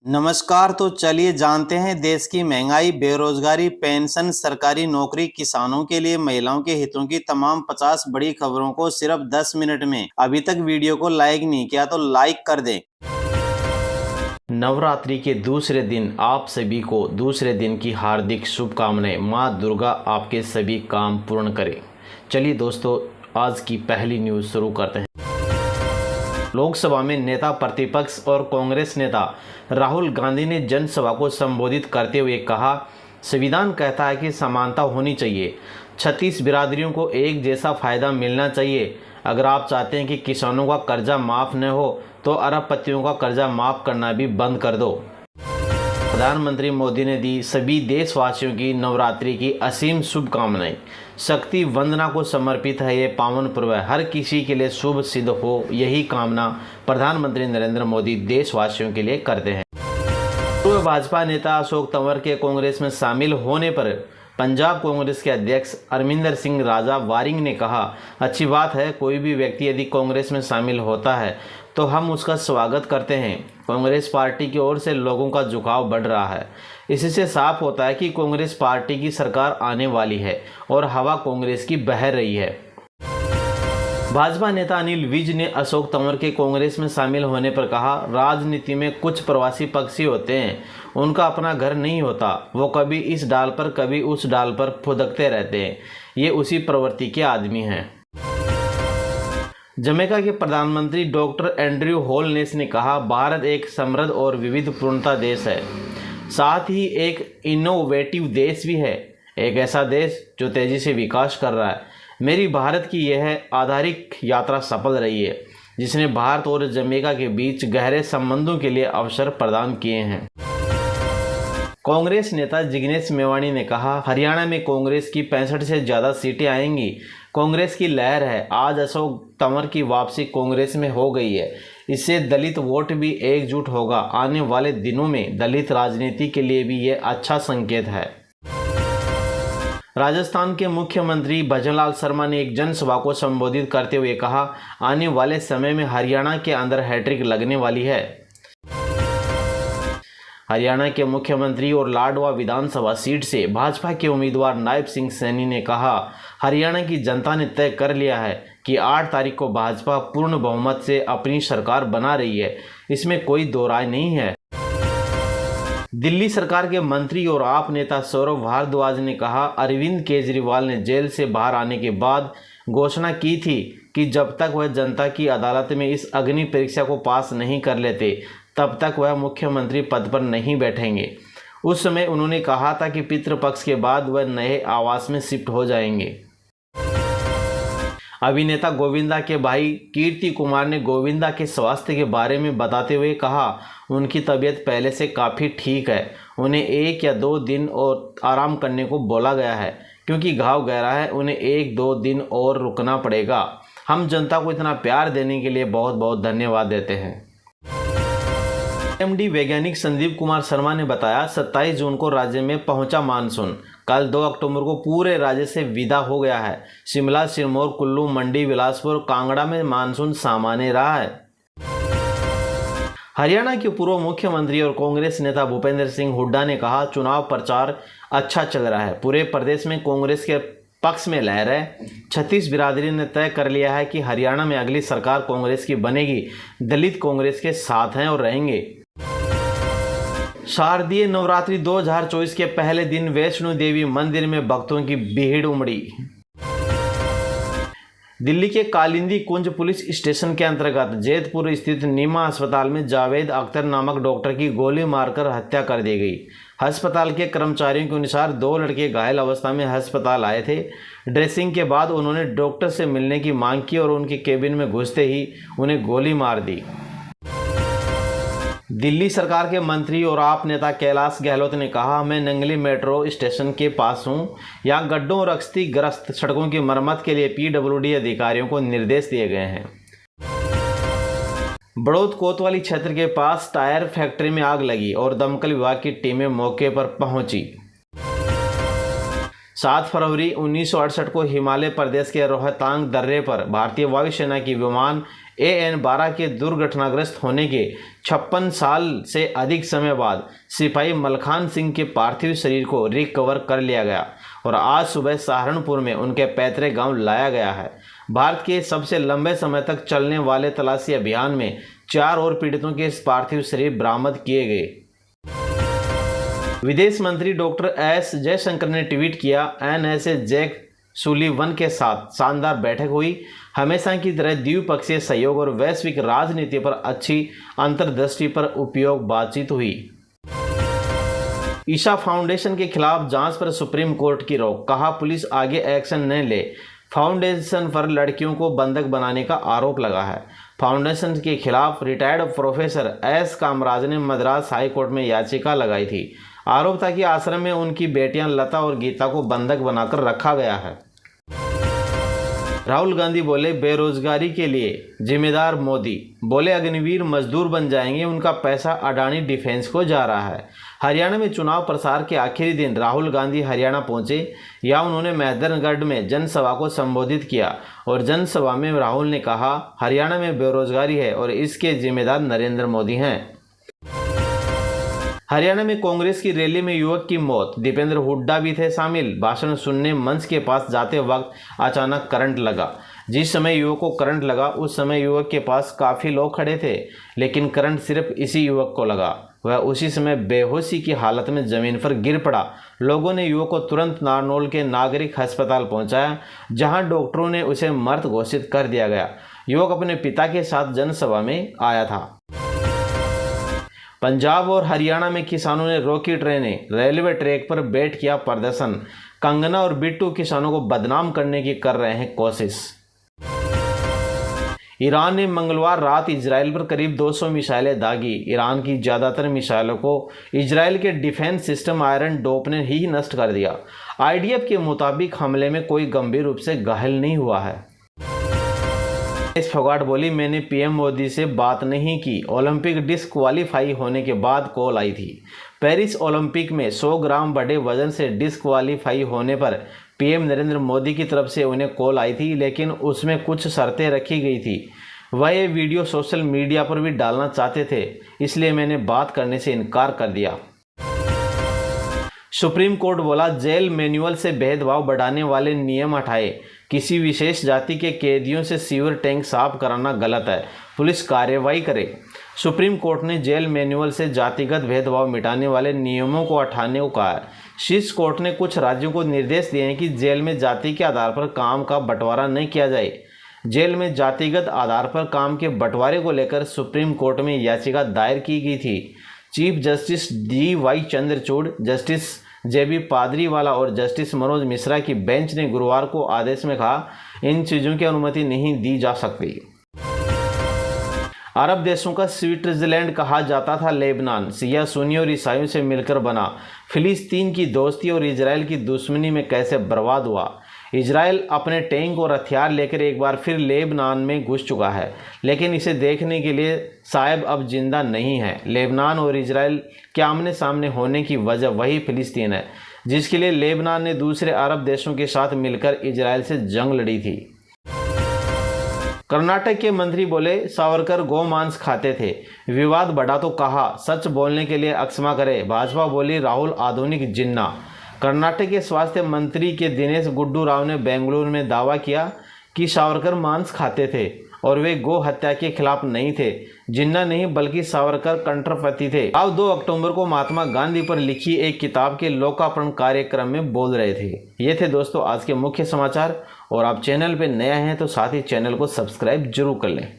नमस्कार। तो चलिए जानते हैं देश की महंगाई, बेरोजगारी, पेंशन, सरकारी नौकरी, किसानों के लिए महिलाओं के हितों की तमाम 50 बड़ी खबरों को सिर्फ 10 मिनट में। अभी तक वीडियो को लाइक नहीं किया तो लाइक कर दें। नवरात्रि के दूसरे दिन आप सभी को दूसरे दिन की हार्दिक शुभकामनाएं। माँ दुर्गा आपके सभी काम पूर्ण करे। चलिए दोस्तों, आज की पहली न्यूज़ शुरू करते हैं। लोकसभा में नेता प्रतिपक्ष और कांग्रेस नेता राहुल गांधी ने जनसभा को संबोधित करते हुए कहा, संविधान कहता है कि समानता होनी चाहिए। 36 बिरादरियों को एक जैसा फायदा मिलना चाहिए। अगर आप चाहते हैं कि किसानों का कर्जा माफ़ न हो तो अरबपतियों का कर्जा माफ़ करना भी बंद कर दो। प्रधानमंत्री मोदी ने दी सभी देशवासियों की नवरात्रि की असीम शुभकामनाएं। शक्ति वंदना को समर्पित है ये पावन पर्व, हर किसी के लिए शुभ सिद्ध हो, यही कामना प्रधानमंत्री नरेंद्र मोदी देशवासियों के लिए करते हैं। पूर्व भाजपा नेता अशोक तंवर के कांग्रेस में शामिल होने पर पंजाब कांग्रेस के अध्यक्ष अरविंदर सिंह राजा वारिंग ने कहा, अच्छी बात है, कोई भी व्यक्ति यदि कांग्रेस में शामिल होता है तो हम उसका स्वागत करते हैं। कांग्रेस पार्टी की ओर से लोगों का झुकाव बढ़ रहा है। इससे साफ होता है कि कांग्रेस पार्टी की सरकार आने वाली है और हवा कांग्रेस की बह रही है। भाजपा नेता अनिल विज ने अशोक तंवर के कांग्रेस में शामिल होने पर कहा, राजनीति में कुछ प्रवासी पक्षी होते हैं, उनका अपना घर नहीं होता। वो कभी इस डाल पर कभी उस डाल पर फुदकते रहते हैं। ये उसी प्रवृत्ति के आदमी हैं। जमैका के प्रधानमंत्री डॉक्टर एंड्रयू होलनेस ने कहा, भारत एक समृद्ध और विविधपूर्णता देश है, साथ ही एक इनोवेटिव देश भी है, एक ऐसा देश जो तेज़ी से विकास कर रहा है। मेरी भारत की यह आधारिक यात्रा सफल रही है, जिसने भारत और जमैका के बीच गहरे संबंधों के लिए अवसर प्रदान किए हैं। कांग्रेस नेता जिग्नेश मेवाणी ने कहा, हरियाणा में कांग्रेस की 65 से ज़्यादा सीटें आएंगी। कांग्रेस की लहर है। आज अशोक तंवर की वापसी कांग्रेस में हो गई है, इससे दलित वोट भी एकजुट होगा। आने वाले दिनों में दलित राजनीति के लिए भी ये अच्छा संकेत है। राजस्थान के मुख्यमंत्री भजनलाल शर्मा ने एक जनसभा को संबोधित करते हुए कहा, आने वाले समय में हरियाणा के अंदर हैट्रिक लगने वाली है। हरियाणा के मुख्यमंत्री और लाडवा विधानसभा सीट से भाजपा के उम्मीदवार नायब सिंह सैनी ने कहा, हरियाणा की जनता ने तय कर लिया है कि 8 तारीख को भाजपा पूर्ण बहुमत से अपनी सरकार बना रही है, इसमें कोई दो राय नहीं है। दिल्ली सरकार के मंत्री और आप नेता सौरभ भारद्वाज ने कहा, अरविंद केजरीवाल ने जेल से बाहर आने के बाद घोषणा की थी कि जब तक वह जनता की अदालत में इस अग्नि परीक्षा को पास नहीं कर लेते तब तक वह मुख्यमंत्री पद पर नहीं बैठेंगे। उस समय उन्होंने कहा था कि पितृपक्ष के बाद वह नए आवास में शिफ्ट हो जाएंगे। अभिनेता गोविंदा के भाई कीर्ति कुमार ने गोविंदा के स्वास्थ्य के बारे में बताते हुए कहा, उनकी तबीयत पहले से काफ़ी ठीक है। उन्हें 1 या 2 दिन और आराम करने को बोला गया है, क्योंकि घाव गहरा है। उन्हें 1-2 दिन और रुकना पड़ेगा। हम जनता को इतना प्यार देने के लिए बहुत बहुत धन्यवाद देते हैं। एमडी वैज्ञानिक संदीप कुमार शर्मा ने बताया, 27 जून को राज्य में पहुंचा मानसून। कल 2 अक्टूबर को पूरे राज्य से विदा हो गया है। शिमला, सिरमौर, कुल्लू, मंडी, बिलासपुर, कांगड़ा में मानसून सामान्य रहा है। हरियाणा के पूर्व मुख्यमंत्री और कांग्रेस नेता भूपेंद्र सिंह हुड्डा ने कहा, चुनाव प्रचार अच्छा चल रहा है। पूरे प्रदेश में कांग्रेस के पक्ष में लहर है। 36 बिरादरी ने तय कर लिया है कि हरियाणा में अगली सरकार कांग्रेस की बनेगी। दलित कांग्रेस के साथ हैं और रहेंगे। शारदीय नवरात्रि 2024 के पहले दिन वैष्णो देवी मंदिर में भक्तों की भीड़ उमड़ी। दिल्ली के कालिंदी कुंज पुलिस स्टेशन के अंतर्गत जैतपुर स्थित नीमा अस्पताल में जावेद अख्तर नामक डॉक्टर की गोली मारकर हत्या कर दी गई। अस्पताल के कर्मचारियों के अनुसार 2 लड़के घायल अवस्था में अस्पताल आए थे। ड्रेसिंग के बाद उन्होंने डॉक्टर से मिलने की मांग की और उनके केबिन में घुसते ही उन्हें गोली मार दी। दिल्ली सरकार के मंत्री और आप नेता कैलाश गहलोत ने कहा, मैं नंगली मेट्रो स्टेशन के पास हूं। यहां गड्ढों और क्षतिग्रस्त सड़कों की मरम्मत के लिए पीडब्ल्यूडी अधिकारियों को निर्देश दिए गए हैं। बड़ौद कोतवाली क्षेत्र के पास टायर फैक्ट्री में आग लगी और दमकल विभाग की टीमें मौके पर पहुंची। 7 फरवरी 1968 को हिमाचल प्रदेश के रोहतांग दर्रे पर भारतीय वायुसेना की विमान AN-12 के दुर्घटनाग्रस्त होने के 56 साल से अधिक समय बाद सिपाही मलखान सिंह के पार्थिव शरीर को रिकवर कर लिया गया और आज सुबह सहारनपुर में उनके पैतृक गांव लाया गया है। भारत के सबसे लंबे समय तक चलने वाले तलाशी अभियान में 4 और पीड़ितों के पार्थिव शरीर बरामद किए गए। विदेश मंत्री डॉक्टर एस जयशंकर ने ट्वीट किया, NSA जैक सुलीवन के साथ शानदार बैठक हुई। हमेशा की तरह द्विपक्षीय सहयोग और वैश्विक राजनीति पर अच्छी अंतर्दृष्टि पर उपयोग बातचीत हुई। ईशा फाउंडेशन के खिलाफ जांच पर सुप्रीम कोर्ट की रोक, कहा पुलिस आगे एक्शन न ले। फाउंडेशन पर लड़कियों को बंधक बनाने का आरोप लगा है। फाउंडेशन के खिलाफ रिटायर्ड प्रोफेसर एस कामराज ने मद्रास हाई कोर्ट में याचिका लगाई थी। आरोप था कि आश्रम में उनकी बेटियां लता और गीता को बंधक बनाकर रखा गया है। राहुल गांधी बोले, बेरोजगारी के लिए जिम्मेदार मोदी। बोले, अग्निवीर मजदूर बन जाएंगे, उनका पैसा अडानी डिफेंस को जा रहा है। हरियाणा में चुनाव प्रचार के आखिरी दिन राहुल गांधी हरियाणा पहुंचे। यहाँ उन्होंने मेहदरगढ़ में जनसभा को संबोधित किया और जनसभा में राहुल ने कहा, हरियाणा में बेरोजगारी है और इसके जिम्मेदार नरेंद्र मोदी हैं। हरियाणा में कांग्रेस की रैली में युवक की मौत, दीपेंद्र हुड्डा भी थे शामिल। भाषण सुनने मंच के पास जाते वक्त अचानक करंट लगा। जिस समय युवक को करंट लगा उस समय युवक के पास काफ़ी लोग खड़े थे, लेकिन करंट सिर्फ इसी युवक को लगा। वह उसी समय बेहोशी की हालत में जमीन पर गिर पड़ा। लोगों ने युवक को तुरंत नारनौल के नागरिक अस्पताल पहुंचाया, जहां डॉक्टरों ने उसे मृत घोषित कर दिया गया। युवक अपने पिता के साथ जनसभा में आया था। पंजाब और हरियाणा में किसानों ने रोकी ट्रेनें, रेलवे ट्रैक पर बैठ किया प्रदर्शन। कंगना और बिट्टू किसानों को बदनाम करने की कर रहे हैं कोशिश। ईरान ने मंगलवार रात इजराइल पर करीब 200 मिसाइलें दागी। ईरान की ज़्यादातर मिसाइलों को इजराइल के डिफेंस सिस्टम आयरन डोम ने ही नष्ट कर दिया। IDF के मुताबिक हमले में कोई गंभीर रूप से घायल नहीं हुआ है। इस फोगाट बोली, मैंने PM मोदी से बात नहीं की। ओलंपिक डिस्क्वालीफाई होने के बाद कॉल आई थी। पेरिस ओलंपिक में 100 ग्राम बड़े वजन से डिस्क्वालीफाई होने पर PM नरेंद्र मोदी की तरफ से उन्हें कॉल आई थी, लेकिन उसमें कुछ शर्तें रखी गई थी। वह ये वीडियो सोशल मीडिया पर भी डालना चाहते थे, इसलिए मैंने बात करने से इनकार कर दिया। सुप्रीम कोर्ट बोला, जेल मैनुअल से भेदभाव बढ़ाने वाले नियम हटाए। किसी विशेष जाति के कैदियों से सीवर टैंक साफ कराना गलत है, पुलिस कार्रवाई करे। सुप्रीम कोर्ट ने जेल मैनुअल से जातिगत भेदभाव मिटाने वाले नियमों को हटाने को कहा है। शीर्ष कोर्ट ने कुछ राज्यों को निर्देश दिए हैं कि जेल में जाति के आधार पर काम का बंटवारा नहीं किया जाए। जेल में जातिगत आधार पर काम के बंटवारे को लेकर सुप्रीम कोर्ट में याचिका दायर की गई थी। Chief justice DY Chandrachud, justice JB Pardiwala और जस्टिस मनोज मिश्रा की बेंच ने गुरुवार को आदेश में कहा, इन चीज़ों की अनुमति नहीं दी जा सकती। अरब देशों का स्विट्जरलैंड कहा जाता था लेबनान, शिया सुन्नी और ईसाइयों से मिलकर बना। फिलिस्तीन की दोस्ती और इजराइल की दुश्मनी में कैसे बर्बाद हुआ। इजराइल अपने टैंक और हथियार लेकर एक बार फिर लेबनान में घुस चुका है, लेकिन इसे देखने के लिए साहिब अब जिंदा नहीं है। लेबनान और इजराइल के आमने सामने होने की वजह वही फिलिस्तीन है, जिसके लिए लेबनान ने दूसरे अरब देशों के साथ मिलकर इजराइल से जंग लड़ी थी। कर्नाटक के मंत्री बोले, सावरकर गोमांस खाते थे। विवाद बढ़ा तो कहा, सच बोलने के लिए अक्षमा करे। भाजपा बोली, राहुल आधुनिक जिन्ना। कर्नाटक के स्वास्थ्य मंत्री के दिनेश गुंडू राव ने बेंगलुरु में दावा किया कि सावरकर मांस खाते थे और वे गो हत्या के खिलाफ नहीं थे। जिन्ना नहीं बल्कि सावरकर कंट्रपति थे। अब 2 अक्टूबर को महात्मा गांधी पर लिखी एक किताब के लोकार्पण कार्यक्रम में बोल रहे थे। ये थे दोस्तों आज के मुख्य समाचार, और आप चैनल पे नए हैं तो साथ ही चैनल को सब्सक्राइब जरूर कर लें।